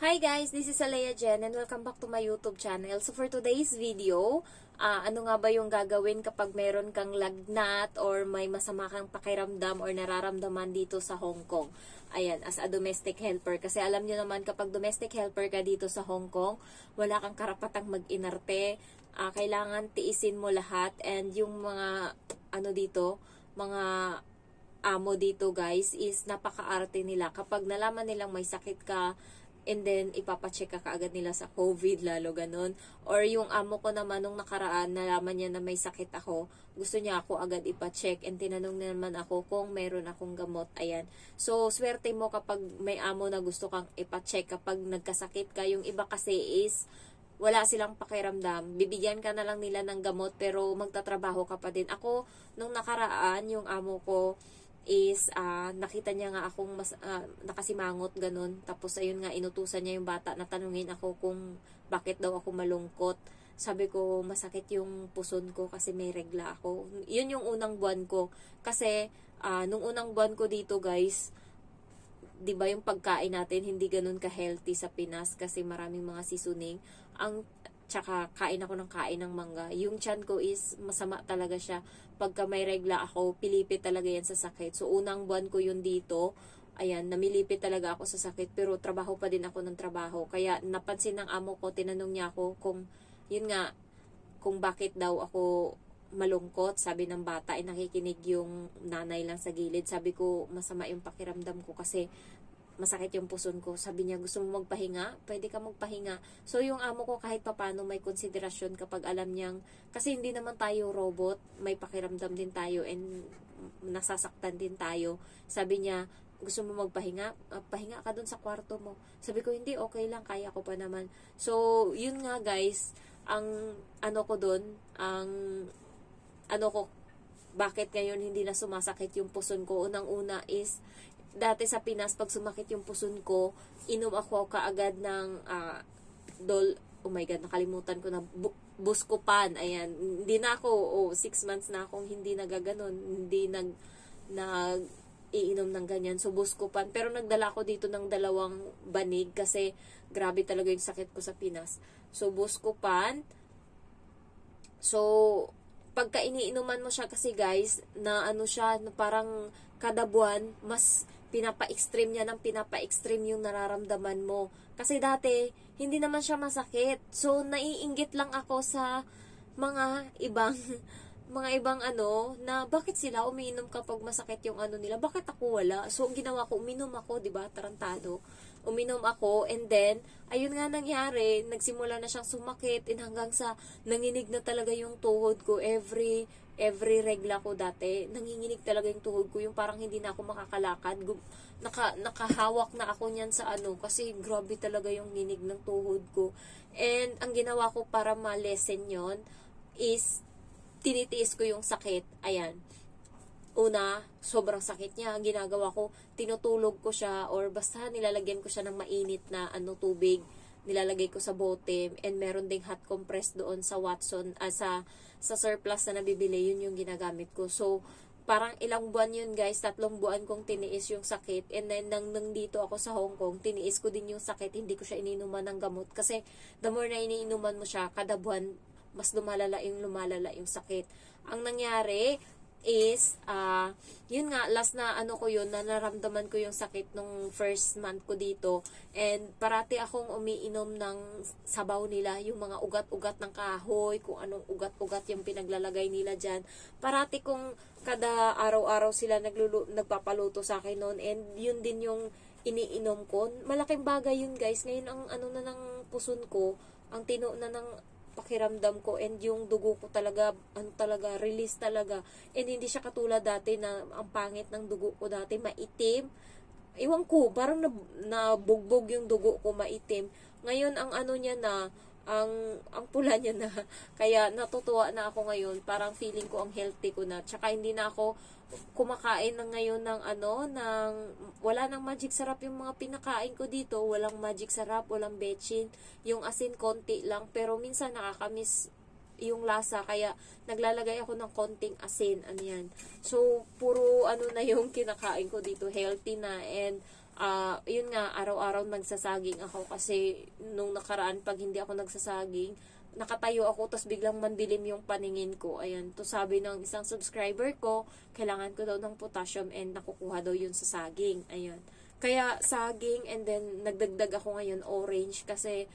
Hi guys, this is Alea Jen and welcome back to my YouTube channel. So for today's video, ano nga ba yung gagawin kapag meron kang lagnat or may masama kang pakiramdam or nararamdaman dito sa Hong Kong? Ayan, as a domestic helper. Kasi alam nyo naman kapag domestic helper ka dito sa Hong Kong, wala kang karapatang mag-inarte. Kailangan tiisin mo lahat and yung mga mga amo dito guys is napaka-arte nila. Kapag nalaman nilang may sakit ka, and then ipapacheck ka kaagad nila sa COVID, lalo ganun. Or yung amo ko naman nung nakaraan, nalaman niya na may sakit ako, gusto niya ako agad ipacheck and tinanong naman ako kung meron akong gamot. Ayan. So, swerte mo kapag may amo na gusto kang ipacheck kapag nagkasakit ka. Yung iba kasi is wala silang pakiramdam. Bibigyan ka na lang nila ng gamot pero magtatrabaho ka pa din. Ako, nung nakaraan, yung amo ko is nakita niya nga akong nakasimangot ganun. Tapos ayun nga inutusan niya yung bata na tanungin ako kung bakit daw ako malungkot. Sabi ko masakit yung puson ko kasi may regla ako. Yun yung unang buwan ko. Kasi nung unang buwan ko dito guys, 'di ba yung pagkain natin hindi ganun ka-healthy sa Pinas kasi maraming mga seasoning. Tsaka kain ako ng kain ng mangga. Yung tiyan ko is masama talaga siya. Pagka may regla ako, pilipit talaga yan sa sakit. So, unang buwan ko yun dito. Ayan, namilipit talaga ako sa sakit. Pero trabaho pa din ako ng trabaho. Kaya napansin ng amo ko, tinanong niya ako kung, yun nga, kung bakit daw ako malungkot. Sabi ng bata, nakikinig yung nanay lang sa gilid. Sabi ko, masama yung pakiramdam ko kasi masakit yung puson ko. Sabi niya, gusto mo magpahinga? Pwede ka magpahinga. So, yung amo ko kahit papano may konsiderasyon kapag alam niyang, kasi hindi naman tayo robot, may pakiramdam din tayo and nasasaktan din tayo. Sabi niya, gusto mo magpahinga? Pahinga ka dun sa kwarto mo. Sabi ko, hindi, okay lang, kaya ko pa naman. So, yun nga guys, ang bakit ngayon hindi na sumasakit yung puson ko? Unang-una is, dati sa Pinas, pag sumakit yung puson ko, inom ako kaagad ng oh my God, nakalimutan ko na, Buscopan. Ayan, hindi na ako, 6 months na akong hindi nagaganon, hindi iinom ng ganyan. So, Buscopan. Pero nagdala ako dito ng 2 banig kasi grabe talaga yung sakit ko sa Pinas. So, Buscopan. So, pagka iniinuman mo siya kasi guys, na siya, na parang kada buwan, mas pinapa-extreme niya ng pinapa-extreme yung nararamdaman mo. Kasi dati, hindi naman siya masakit. So, naiinggit lang ako sa mga ibang na bakit sila umiinom kapag masakit yung nila, bakit ako wala? So, ang ginawa ko, uminom ako, diba? Tarantado. Uminom ako, and then, ayun nga nangyari, nagsimula na siyang sumakit, and hanggang sa nanginig na talaga yung tuhod ko, every regla ko dati, nanginginig talaga yung tuhod ko, yung parang hindi na ako makakalakad, nakahawak na ako niyan sa kasi grabe talaga yung nginig ng tuhod ko. And, ang ginawa ko para ma-lessen yon is, tinitiis ko yung sakit. Ayan. Una, sobrang sakit niya. Ang ginagawa ko, tinutulog ko siya or basta nilalagyan ko siya ng mainit na tubig. Nilalagay ko sa bote and meron ding hot compress doon sa Watson, sa surplus na nabibili. Yun yung ginagamit ko. So, parang ilang buwan yun guys, 3 buwan kong tiniis yung sakit. And then, nang dito ako sa Hong Kong, tiniis ko din yung sakit. Hindi ko siya ininuman ng gamot. Kasi, the more na iniinuman mo siya, kada buwan, mas lumalala yung sakit. Ang nangyari is, yun nga, last na ko yun, na naramdaman ko yung sakit nung first month ko dito. And parati akong umiinom ng sabaw nila, yung mga ugat-ugat ng kahoy, kung anong ugat-ugat yung pinaglalagay nila dyan. Parati kong kada araw-araw sila nagpapaluto sa akin noon. And yun din yung iniinom ko. Malaking bagay yun guys. Ngayon ang na ng puson ko, ang tino na ng pakiramdam ko and yung dugo ko talaga, release talaga. And hindi siya katulad dati na ang pangit ng dugo ko dati, maitim. Iwan ko, parang nabugbog yung dugo ko, maitim. Ngayon, ang niya na, ang pula niya na. Kaya natutuwa na ako ngayon. Parang feeling ko ang healthy ko na. Tsaka hindi na ako kumakain na ngayon ng wala nang magic sarap yung mga pinakain ko dito. Walang magic sarap, walang betchin. Yung asin konti lang. Pero minsan nakakamiss yung lasa. Kaya naglalagay ako ng konting asin. Ano yan. So, puro na yung kinakain ko dito. Healthy na. And Yun nga, araw-araw nagsasaging ako kasi nung nakaraan pag hindi ako nagsasaging, nakatayo ako tapos biglang mandilim yung paningin ko. Ayan, to sabi ng isang subscriber ko, kailangan ko daw ng potassium and nakukuha daw yun sa saging. Ayan. Kaya saging and then nagdagdag ako ngayon orange kasi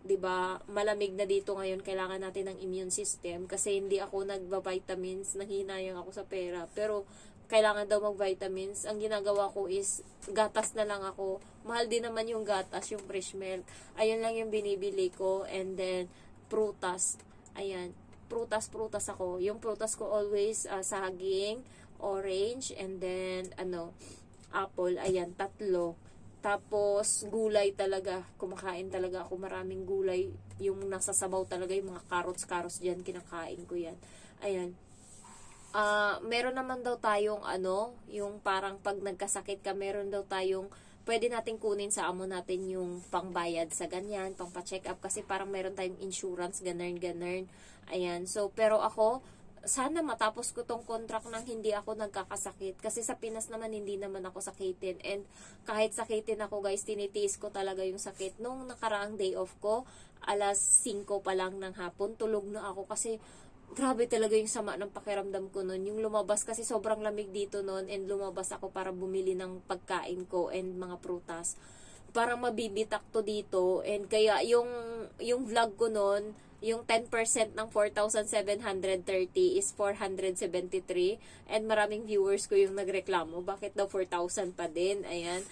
'di ba, malamig na dito ngayon, kailangan natin ng immune system kasi hindi ako nagba-vitamins, nanghihinayang ako sa pera. Pero kailangan daw mag-vitamins. Ang ginagawa ko is gatas na lang ako. Mahal din naman yung gatas, yung fresh milk. Ayun lang yung binibili ko and then prutas. Ayan, prutas ako. Yung prutas ko always saging, orange and then apple. Ayan, tatlo. Tapos, gulay talaga. Kumakain talaga ako. Maraming gulay. Yung nasa sabaw talaga. Yung mga carrots dyan. Kinakain ko yan. Ayan. Meron naman daw tayong yung parang pag nagkasakit ka, meron daw tayong pwede natin kunin sa amo natin yung pangbayad sa ganyan, pang pa-check up. Kasi parang meron tayong insurance, ganern. Ayan. So, pero ako, sana matapos ko tong contract nang hindi ako nagkakasakit. Kasi sa Pinas naman, hindi naman ako sakitin. And kahit sakitin ako guys, tinitiis ko talaga yung sakit. Nung nakaraang day off ko, alas 5 pa lang ng hapon, tulog na ako kasi grabe talaga yung sama ng pakiramdam ko nun. Yung lumabas kasi sobrang lamig dito nun and lumabas ako para bumili ng pagkain ko and mga prutas. Parang mabibitak to dito and kaya yung vlog ko nun, yung 10% ng 4,730 is 473 and maraming viewers ko yung nagreklamo. Bakit daw 4,000 pa din? Ayan.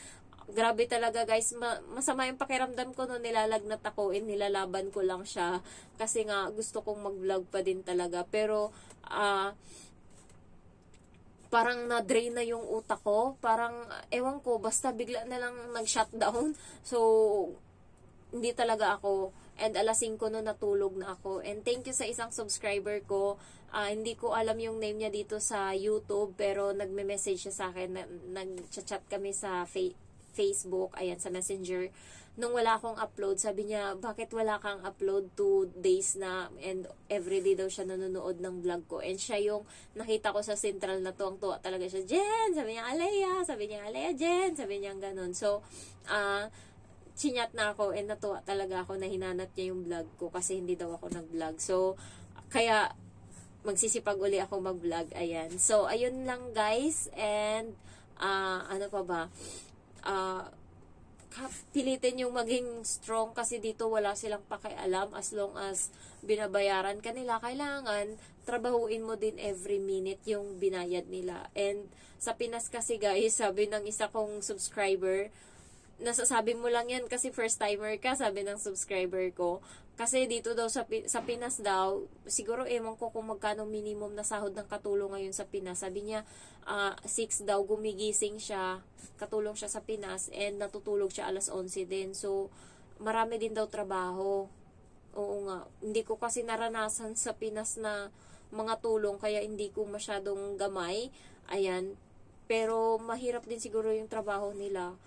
Grabe talaga guys. Masama yung pakiramdam ko nung nilalagnat ako and nilalaban ko lang siya. Kasi nga gusto kong mag-vlog pa din talaga. Pero parang na-drain na yung utak ko. Parang ewan ko, basta bigla na lang nag-shutdown. So, hindi talaga ako. And alas 5 no natulog na ako. And thank you sa isang subscriber ko. Hindi ko alam yung name niya dito sa YouTube. Pero nagme-message siya sa akin. Nag-chat kami sa Facebook. Ayan, sa Messenger. Nung wala akong upload, sabi niya, bakit wala kang upload 2 days na? And everyday daw siya nanonood ng vlog ko. And siya yung nakita ko sa Central na tuwang-tuwa talaga siya. Jen! Sabi niya, Alea! Sabi niya, Alea, Jen! Sabi niya ganun. So, chinyat na ako and natuwa talaga ako na hinanap niya yung vlog ko kasi hindi daw ako nag-vlog. So, kaya magsisipag uli ako mag-vlog. Ayan. So, ayun lang guys. And, ano pa ba? Pilitin yung maging strong kasi dito wala silang pakialam as long as binabayaran ka nila. Kailangan trabahuin mo din every minute yung binayad nila. And sa Pinas kasi guys, sabi ng isa kong subscriber, nasasabi mo lang yan kasi first timer ka, sabi ng subscriber ko. Kasi dito daw sa Pinas daw, siguro ewan ko kung magkano minimum na sahod ng katulong ngayon sa Pinas. Sabi niya, 6 daw gumigising siya, katulong siya sa Pinas, and natutulog siya alas 11 din. So, marami din daw trabaho. Oo nga, hindi ko kasi naranasan sa Pinas na mga tulong, kaya hindi ko masyadong gamay. Ayan, pero mahirap din siguro yung trabaho nila.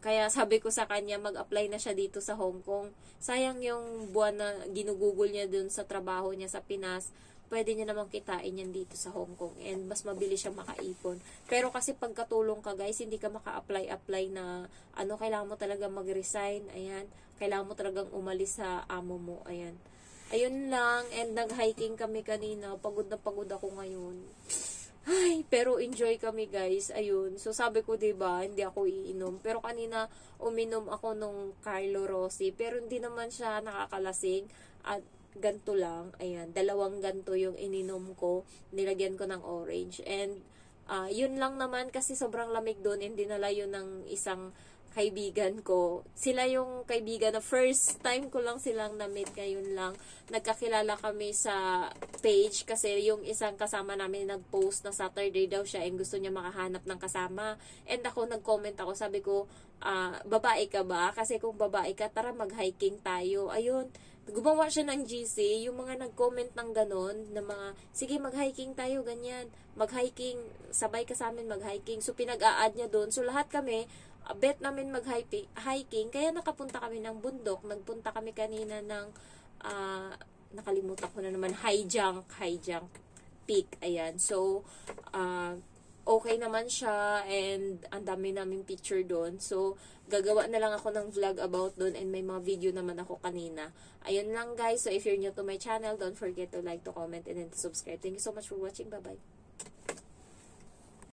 Kaya sabi ko sa kanya, mag-apply na siya dito sa Hong Kong. Sayang yung buwan na ginugugol niya dun sa trabaho niya sa Pinas. Pwede niya namang kitain yan dito sa Hong Kong. And mas mabilis siya makaipon. Pero kasi pagkatulong ka guys, hindi ka maka-apply na kailangan mo talaga mag-resign. Ayan. Kailangan mo talagang umalis sa amo mo. Ayan. Ayun lang. And nag-hiking kami kanina. Pagod na pagod ako ngayon. Ay, pero enjoy kami guys. Ayun. So sabi ko 'di ba, hindi ako iinom. Pero kanina uminom ako nung Carlo Rossi, pero hindi naman siya nakakalasing at ganto lang. Ayan, 2 ganto yung ininom ko. Nilagyan ko ng orange. And yun lang naman kasi sobrang lamig doon and dinala yun ng isang kaibigan ko. Sila yung kaibigan na first time ko lang silang na-meet ngayon lang. Nagkakilala kami sa page kasi yung isang kasama namin nag-post na Saturday daw siya and gusto niya makahanap ng kasama. And ako, nag-comment ako, sabi ko, babae ka ba? Kasi kung babae ka, tara mag-hiking tayo. Ayun, gumawa siya ng GC, yung mga nag-comment ng ganon, na mga, sige mag-hiking tayo, ganyan. Mag-hiking, sabay ka sa amin mag-hiking. So pinag-a-add niya doon. So lahat kami, bet namin mag-hiking, kaya nakapunta kami ng bundok. Nagpunta kami kanina ng, nakalimutan ko na naman, high junk peak. Ayan. So, okay naman siya and ang dami naming picture doon. So, gagawa na lang ako ng vlog about doon and may mga video naman ako kanina. Ayun lang guys. So, if you're new to my channel, don't forget to like, to comment, and then to subscribe. Thank you so much for watching. Bye-bye.